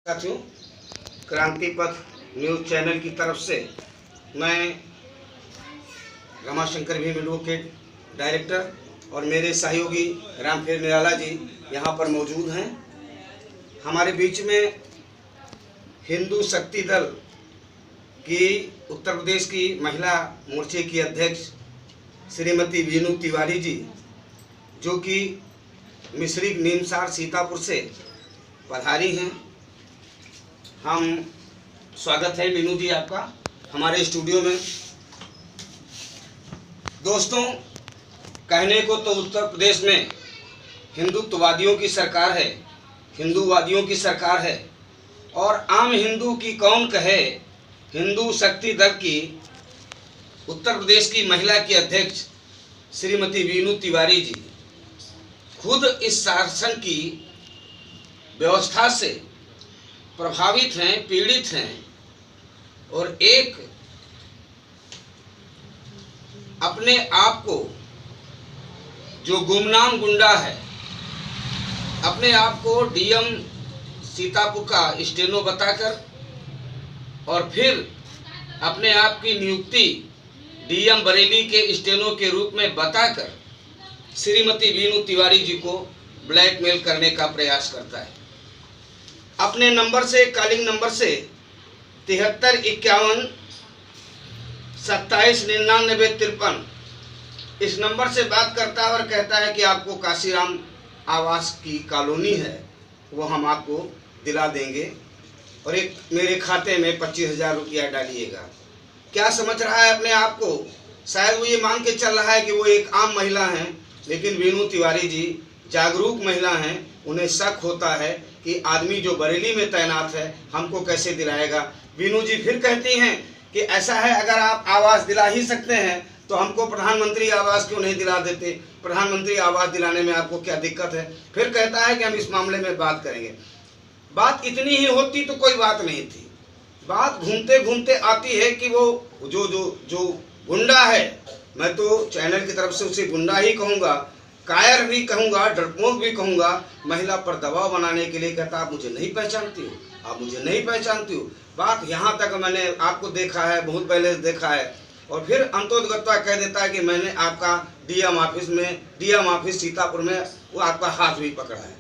साथियों, क्रांति पथ न्यूज़ चैनल की तरफ से मैं रमाशंकर भीम एडवोकेट डायरेक्टर और मेरे सहयोगी रामफेर निराला जी यहाँ पर मौजूद हैं। हमारे बीच में हिंदू शक्ति दल की उत्तर प्रदेश की महिला मोर्चे की अध्यक्ष श्रीमती वीनू तिवारी जी, जो कि मिश्रिक नीमसार सीतापुर से पधारी हैं। हम स्वागत है वीनू जी आपका हमारे स्टूडियो में। दोस्तों, कहने को तो उत्तर प्रदेश में हिंदुत्ववादियों की सरकार है, हिंदूवादियों की सरकार है, और आम हिंदू की कौन कहे, हिंदू शक्ति दल की उत्तर प्रदेश की महिला की अध्यक्ष श्रीमती वीनू तिवारी जी खुद इस शासन की व्यवस्था से प्रभावित हैं, पीड़ित हैं, और एक अपने आप को जो गुमनाम गुंडा है, अपने आप को डीएम सीतापुर का स्टेनो बताकर और फिर अपने आप की नियुक्ति डीएम बरेली के स्टेनो के रूप में बताकर श्रीमती वीनू तिवारी जी को ब्लैकमेल करने का प्रयास करता है। अपने नंबर से, कॉलिंग नंबर से 7351 27 99 53 इस नंबर से बात करता है और कहता है कि आपको काशीराम आवास की कॉलोनी है, वो हम आपको दिला देंगे और एक मेरे खाते में 25,000 रुपया डालिएगा। क्या समझ रहा है अपने आप को? शायद वो ये मान के चल रहा है कि वो एक आम महिला हैं, लेकिन वीनू तिवारी जी जागरूक महिला हैं। उन्हें शक होता है कि आदमी जो बरेली में तैनात है हमको कैसे दिलाएगा। वीनू जी फिर कहती हैं कि ऐसा है, अगर आप आवास दिला ही सकते हैं तो हमको प्रधानमंत्री आवास क्यों नहीं दिला देते, प्रधानमंत्री आवास दिलाने में आपको क्या दिक्कत है। फिर कहता है कि हम इस मामले में बात करेंगे। बात इतनी ही होती तो कोई बात नहीं थी। बात घूमते घूमते आती है कि वो जो जो जो गुंडा है, मैं तो चैनल की तरफ से उसे गुंडा ही कहूँगा, कायर भी कहूँगा, डरपोक भी कहूँगा, महिला पर दबाव बनाने के लिए कहता आप मुझे नहीं पहचानती हो, आप मुझे नहीं पहचानती हो। बात यहाँ तक मैंने आपको देखा है, बहुत पहले देखा है, और फिर अंतोदगत्वा कह देता है कि मैंने आपका डीएम ऑफिस सीतापुर में वो आपका हाथ भी पकड़ा है।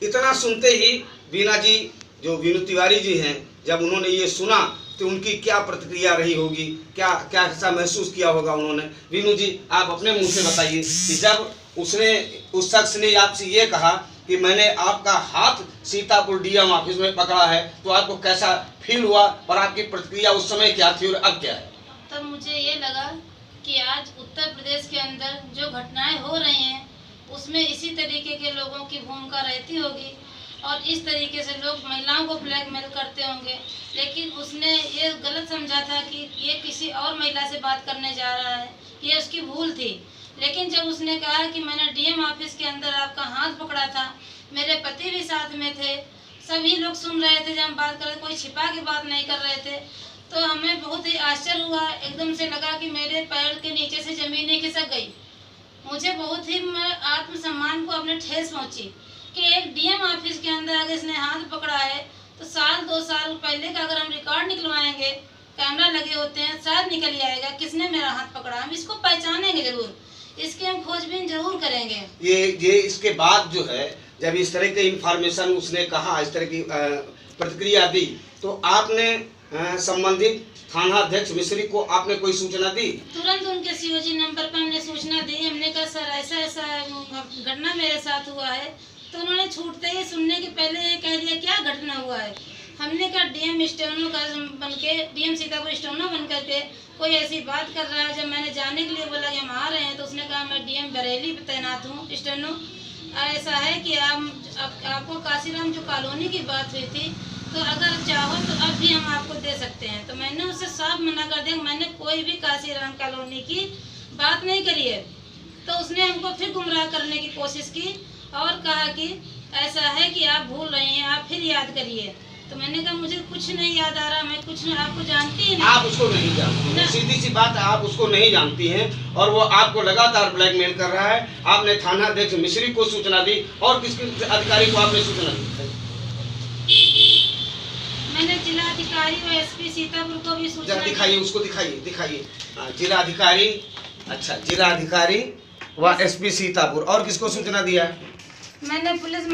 इतना सुनते ही वीना जी, जो वीनू तिवारी जी हैं, जब उन्होंने ये सुना तो उनकी क्या प्रतिक्रिया रही होगी, क्या क्या ऐसा महसूस किया होगा उन्होंने। वीनू जी, आप अपने मुंह से बताइए कि जब उस शख्स ने आपसे ये कहा कि मैंने आपका हाथ सीतापुर डीएम ऑफिस में पकड़ा है, तो आपको कैसा फील हुआ और आपकी प्रतिक्रिया उस समय क्या थी और अब क्या है? तब मुझे ये लगा कि आज उत्तर प्रदेश के अंदर जो घटनाएं हो रही हैं उसमें इसी तरीके के लोगों की भूमिका रहती होगी और इस तरीके से लोग महिलाओं को ब्लैकमेल करते होंगे। लेकिन उसने ये गलत समझा था कि ये किसी और महिला से बात करने जा रहा है, ये उसकी भूल थी। लेकिन जब उसने कहा कि मैंने डीएम ऑफिस के अंदर आपका हाथ पकड़ा था, मेरे पति भी साथ में थे, सभी लोग सुन रहे थे जब हम बात कर रहे थे, कोई छिपा के बात नहीं कर रहे थे, तो हमें बहुत ही आश्चर्य हुआ। एकदम से लगा कि मेरे पैर के नीचे से ज़मीन ही खिसक गई। मुझे बहुत ही आत्मसम्मान को अपने ठेस पहुँची कि एक डीएम ऑफिस के अंदर अगर इसने हाथ पकड़ा है तो साल 2 साल पहले का अगर हम रिकॉर्ड निकलवाएंगे, कैमरा लगे होते हैं, शायद निकल ही आएगा किसने मेरा हाथ पकड़ा। हम इसको पहचानेंगे जरूर, इसके हम खोजबीन जरूर करेंगे। ये इसके बाद जो है, जब इस तरह की इंफॉर्मेशन उसने कहा, इस तरह की प्रतिक्रिया दी, तो आपने संबंधित थाना अध्यक्ष मिश्री को आपने कोई सूचना दी? तुरंत उनके सीओजी नंबर पर हमने सूचना दी। हमने कहा सर ऐसा ऐसा घटना मेरे साथ हुआ है, तो उन्होंने छूटते ही सुनने के पहले ये कह दिया क्या घटना हुआ है। हमने कहा डीएम स्टेनो का बनके, डीएम सीतापुर स्टेनो बन करके कोई ऐसी बात कर रहा है। जब मैंने जाने के लिए बोला कि हम आ रहे हैं, तो उसने कहा मैं डीएम बरेली पे तैनात हूँ स्टेनो। ऐसा है कि आपको काशीराम जो कॉलोनी की बात हुई थी, तो अगर चाहो तो अब भी हम आपको दे सकते हैं। तो मैंने उससे साफ मना कर दिया, मैंने कोई भी काशीराम कॉलोनी की बात नहीं करी है। तो उसने हमको फिर गुमराह करने की कोशिश की और कहा कि ऐसा है कि आप भूल रही हैं, आप फिर याद करिए। तो मैंने कहा मुझे कुछ नहीं याद आ रहा, मैं कुछ नहीं, आपको जानती ही नहीं। आप उसको नहीं जानती हैं, सीधी सी बात है, आप उसको नहीं जानती हैं और वो आपको लगातार ब्लैकमेल कर रहा है। आपने थाना अध्यक्ष मिश्री को सूचना दी और किस अधिकारी को आपने सूचना दी? जिलाधिकारी व एसपी सीतापुर को भी सूचना दिखाइए, उसको दिखाइए। हाँ, जिलाधिकारी, अच्छा, जिलाधिकारी व एसपी सीतापुर। और किसको सूचना दिया? मैंने पुलिस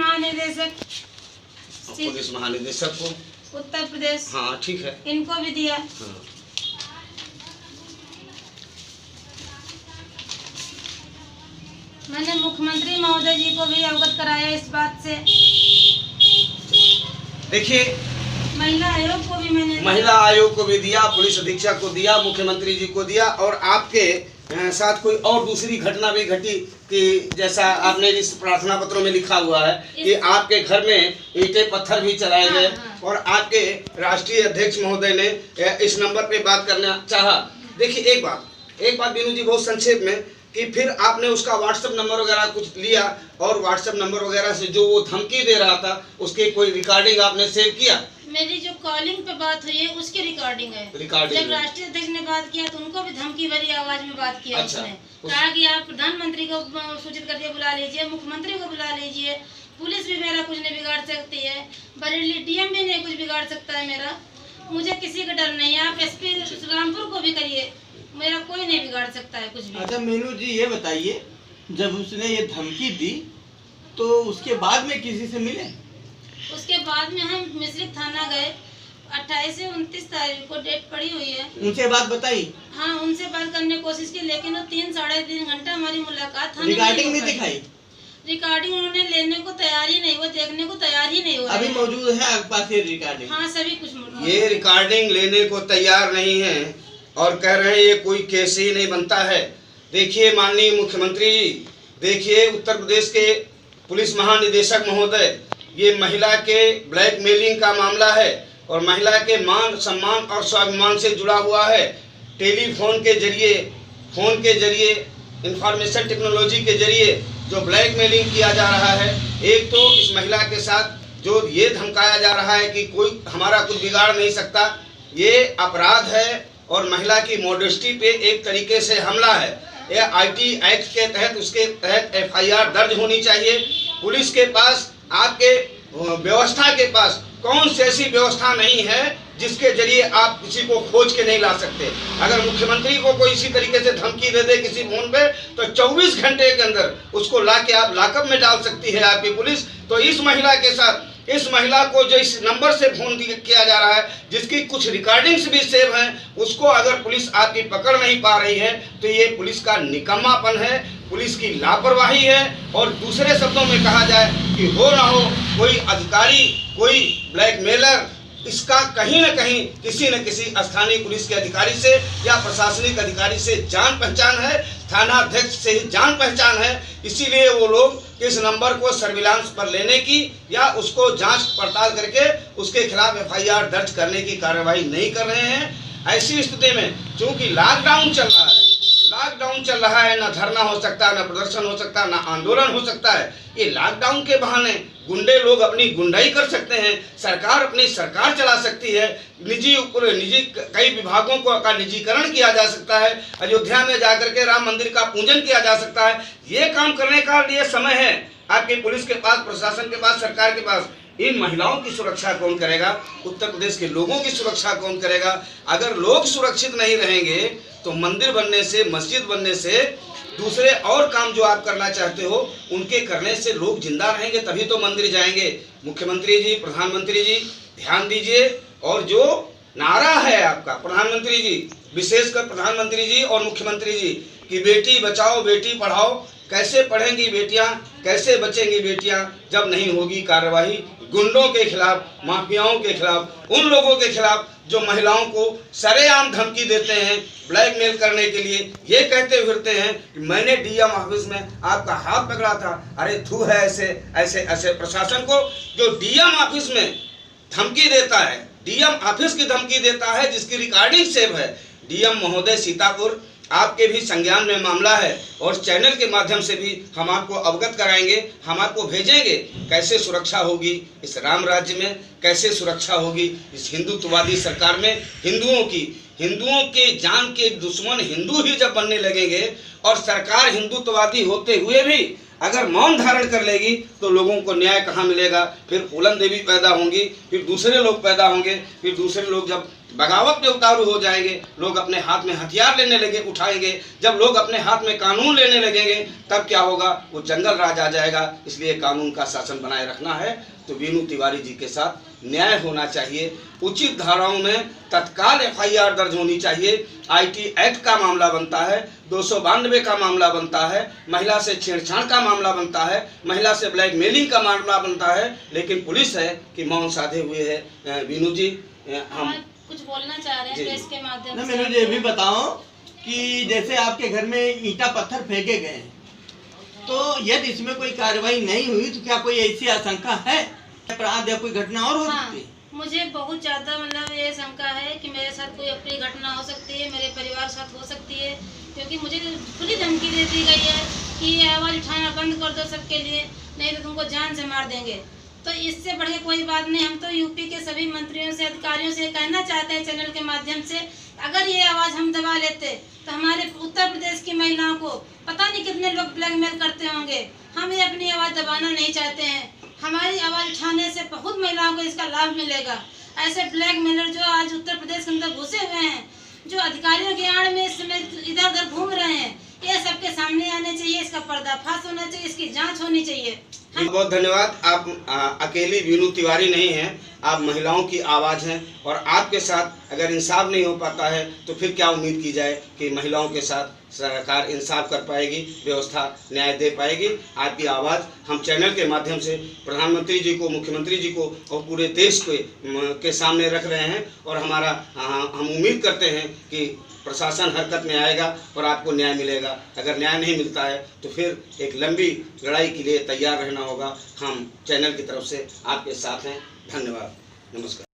महानिदेशक को उत्तर प्रदेश, हाँ ठीक है, इनको भी दिया। हाँ। मैंने मुख्यमंत्री महोदय जी को भी अवगत कराया इस बात से। देखिए, महिला आयोग को भी मैंने महिला आयोग को भी दिया, पुलिस अधीक्षक को दिया, मुख्यमंत्री जी को दिया। और आपके साथ कोई और दूसरी घटना भी घटी कि जैसा आपने इस प्रार्थना पत्रों में लिखा हुआ है कि आपके घर में ईंटें पत्थर भी चलाए गए। हाँ। और आपके राष्ट्रीय अध्यक्ष महोदय ने इस नंबर पे बात करना चाहा। देखिए, एक बात बीनू जी, बहुत संक्षेप में, कि फिर आपने उसका व्हाट्सएप नंबर वगैरह कुछ लिया और व्हाट्सएप नंबर वगैरह से जो वो धमकी दे रहा था उसकी कोई रिकॉर्डिंग आपने सेव किया? मेरी जो कॉलिंग पे बात हुई है उसकी रिकॉर्डिंग है। जब राष्ट्रीय अध्यक्ष ने बात किया तो उनको भी धमकी भरी आवाज में बात किया। अच्छा, उसने कहा कि आप प्रधानमंत्री को सूचित करके बुला लीजिए, मुख्यमंत्री को बुला लीजिए, पुलिस भी मेरा कुछ नहीं बिगाड़ सकती है, बरेली डीएम भी नहीं कुछ बिगाड़ सकता है मेरा, मुझे किसी का डर नहीं है, आप एसपी रामपुर को भी करिए, मेरा कोई नहीं बिगाड़ सकता है कुछ भी। अच्छा मीनू जी, ये बताइए, जब उसने ये धमकी दी तो उसके बाद में किसी से मिले? उसके बाद में हम मिश्रित थाना गए, 28 से 29 तारीख को डेट पड़ी हुई है। उनसे बात बताई? हाँ, उनसे बात करने की कोशिश की, लेकिन वो 3-3.5 घंटा हमारी मुलाकात था। रिकॉर्डिंग नहीं दिखाई? रिकॉर्डिंग उन्होंने लेने को तैयार ही नहीं, वो देखने को तैयार ही नहीं हुआ। अभी मौजूद है आपके पास ये रिकॉर्डिंग? हाँ, सभी कुछ। ये रिकॉर्डिंग लेने को तैयार नहीं है और कह रहे हैं ये कोई केस ही नहीं बनता है। देखिए माननीय मुख्यमंत्री जी, देखिए उत्तर प्रदेश के पुलिस महानिदेशक महोदय, ये महिला के ब्लैकमेलिंग का मामला है और महिला के मान सम्मान और स्वाभिमान से जुड़ा हुआ है। टेलीफोन के जरिए इंफॉर्मेशन टेक्नोलॉजी के जरिए जो ब्लैकमेलिंग किया जा रहा है, एक तो इस महिला के साथ जो ये धमकाया जा रहा है कि कोई हमारा कुछ बिगाड़ नहीं सकता, ये अपराध है और महिला की मॉडेस्टी पे एक तरीके से हमला है। यह आईटी एक्ट के तहत उसके तहत एफआईआर दर्ज होनी चाहिए। पुलिस के पास, आपके व्यवस्था के पास कौन सी ऐसी व्यवस्था नहीं है जिसके जरिए आप किसी को खोज के नहीं ला सकते। अगर मुख्यमंत्री को कोई इसी तरीके से धमकी दे दे किसी फोन पे तो 24 घंटे के अंदर उसको ला के आप लॉकअप में डाल सकती है आपकी पुलिस। तो इस महिला के साथ, इस महिला को जो इस नंबर से फोन किया जा रहा है, जिसकी कुछ रिकॉर्डिंग्स भी सेव हैं, उसको अगर पुलिस आपकी पकड़ नहीं पा रही है तो ये पुलिस का निकम्मापन है, पुलिस की लापरवाही है। और दूसरे शब्दों में कहा जाए कि हो ना हो कोई अधिकारी, कोई ब्लैकमेलर, इसका कहीं न कहीं किसी न किसी स्थानीय पुलिस के अधिकारी से या प्रशासनिक अधिकारी से जान पहचान है, थाना अध्यक्ष से ही जान पहचान है। इसीलिए वो लोग इस नंबर को सर्विलांस पर लेने की या उसको जांच पड़ताल करके उसके खिलाफ एफआईआर दर्ज करने की कार्रवाई नहीं कर रहे हैं। ऐसी स्थिति में चूंकि लॉकडाउन चल रहा है, ना धरना हो सकता, ना प्रदर्शन हो सकता, ना आंदोलन हो सकता है। ये लॉकडाउन के बहाने गुंडे लोग अपनी गुंडाई कर सकते हैं, सरकार अपनी सरकार चला सकती है, निजी कई विभागों का निजीकरण किया जा सकता है, अयोध्या में जाकर के राम मंदिर का पूजन किया जा सकता है। ये काम करने का लिए समय है आपकी पुलिस के पास, प्रशासन के पास, सरकार के पास। इन महिलाओं की सुरक्षा कौन करेगा? उत्तर प्रदेश के लोगों की सुरक्षा कौन करेगा? अगर लोग सुरक्षित नहीं रहेंगे तो मंदिर बनने से, मस्जिद बनने से, दूसरे और काम जो आप करना चाहते हो उनके करने से लोग जिंदा रहेंगे, तभी तो मंदिर जाएंगे। मुख्यमंत्री जी, प्रधानमंत्री जी ध्यान दीजिए। और जो नारा है आपका प्रधानमंत्री जी, विशेषकर प्रधानमंत्री जी और मुख्यमंत्री जी, कि बेटी बचाओ बेटी पढ़ाओ, कैसे पढ़ेंगी बेटियां, कैसे बचेंगी बेटियां जब नहीं होगी कार्रवाई गुंडों के खिलाफ, माफियाओं के खिलाफ, उन लोगों के खिलाफ जो महिलाओं को सरेआम धमकी देते हैं ब्लैकमेल करने के लिए। ये कहते फिरते हैं कि मैंने डीएम ऑफिस में आपका हाथ पकड़ा था। अरे थू है ऐसे प्रशासन को जो डीएम ऑफिस में धमकी देता है, डीएम ऑफिस की धमकी देता है, जिसकी रिकॉर्डिंग सेव है। डीएम महोदय सीतापुर, आपके भी संज्ञान में मामला है और चैनल के माध्यम से भी हम आपको अवगत कराएंगे, हम आपको भेजेंगे कैसे सुरक्षा होगी इस राम राज्य में, कैसे सुरक्षा होगी इस हिंदुत्ववादी सरकार में। हिंदुओं के जान के दुश्मन हिंदू ही जब बनने लगेंगे और सरकार हिंदुत्ववादी होते हुए भी अगर मौन धारण कर लेगी तो लोगों को न्याय कहाँ मिलेगा? फिर फूलन देवी पैदा होंगी, फिर दूसरे लोग पैदा होंगे, फिर दूसरे लोग जब बगावत में उतारू हो जाएंगे, लोग अपने हाथ में हथियार लेने लगे उठाएंगे, जब लोग अपने हाथ में कानून लेने लगेंगे तब क्या होगा? वो जंगल राज आ जाएगा। इसलिए कानून का शासन बनाए रखना है तो वीनू तिवारी जी के साथ न्याय होना चाहिए। उचित धाराओं में तत्काल FIR दर्ज होनी चाहिए। IT एक्ट का मामला बनता है, 292 का मामला बनता है, महिला से छेड़छाड़ का मामला बनता है, महिला से ब्लैकमेलिंग का मामला बनता है, लेकिन पुलिस है कि मौन साधे हुए है। वीनू जी हम कुछ बोलना चाह रहे हैं प्रेस के माध्यम से। मुझे ये भी बताओ कि जैसे आपके घर में ईंटा पत्थर फेंके गए तो यदि इसमें कोई कार्रवाई नहीं हुई तो क्या कोई ऐसी आशंका है अपराध या कोई घटना और हो सकती है? मुझे बहुत ज़्यादा मतलब ये शंका है कि मेरे साथ कोई अप्रिय घटना हो सकती है, मेरे परिवार के साथ हो सकती है, क्योंकि मुझे खुली धमकी दे दी गई है कि ये आवाज़ उठाना बंद कर दो सबके लिए, नहीं तो तुमको जान से मार देंगे। तो इससे बढ़ के कोई बात नहीं। हम तो यूपी के सभी मंत्रियों से, अधिकारियों से कहना चाहते हैं चैनल के माध्यम से, अगर ये आवाज़ हम दबा लेते तो हमारे उत्तर प्रदेश की महिलाओं को पता नहीं कितने लोग ब्लैकमेल करते होंगे। हम ये अपनी आवाज़ दबाना नहीं चाहते हैं। हमारी आवाज़ उठाने से बहुत महिलाओं को इसका लाभ मिलेगा। ऐसे ब्लैकमेलर जो आज उत्तर प्रदेश के अंदर घुसे हुए हैं, जो अधिकारियों की आड़ में इस समय इधर उधर घूम रहे हैं, ये सबके सामने आने चाहिए, इसका पर्दाफाश होना चाहिए, इसकी जांच होनी चाहिए। बहुत धन्यवाद। आप अकेली वीनू तिवारी नहीं हैं, आप महिलाओं की आवाज़ हैं और आपके साथ अगर इंसाफ नहीं हो पाता है तो फिर क्या उम्मीद की जाए कि महिलाओं के साथ सरकार इंसाफ कर पाएगी, व्यवस्था न्याय दे पाएगी। आपकी आवाज़ हम चैनल के माध्यम से प्रधानमंत्री जी को, मुख्यमंत्री जी को और पूरे देश के सामने रख रहे हैं और हम उम्मीद करते हैं कि प्रशासन हरकत में आएगा और आपको न्याय मिलेगा। अगर न्याय नहीं मिलता है तो फिर एक लंबी लड़ाई के लिए तैयार रहना होगा। हम चैनल की तरफ से आपके साथ हैं। धन्यवाद, नमस्कार।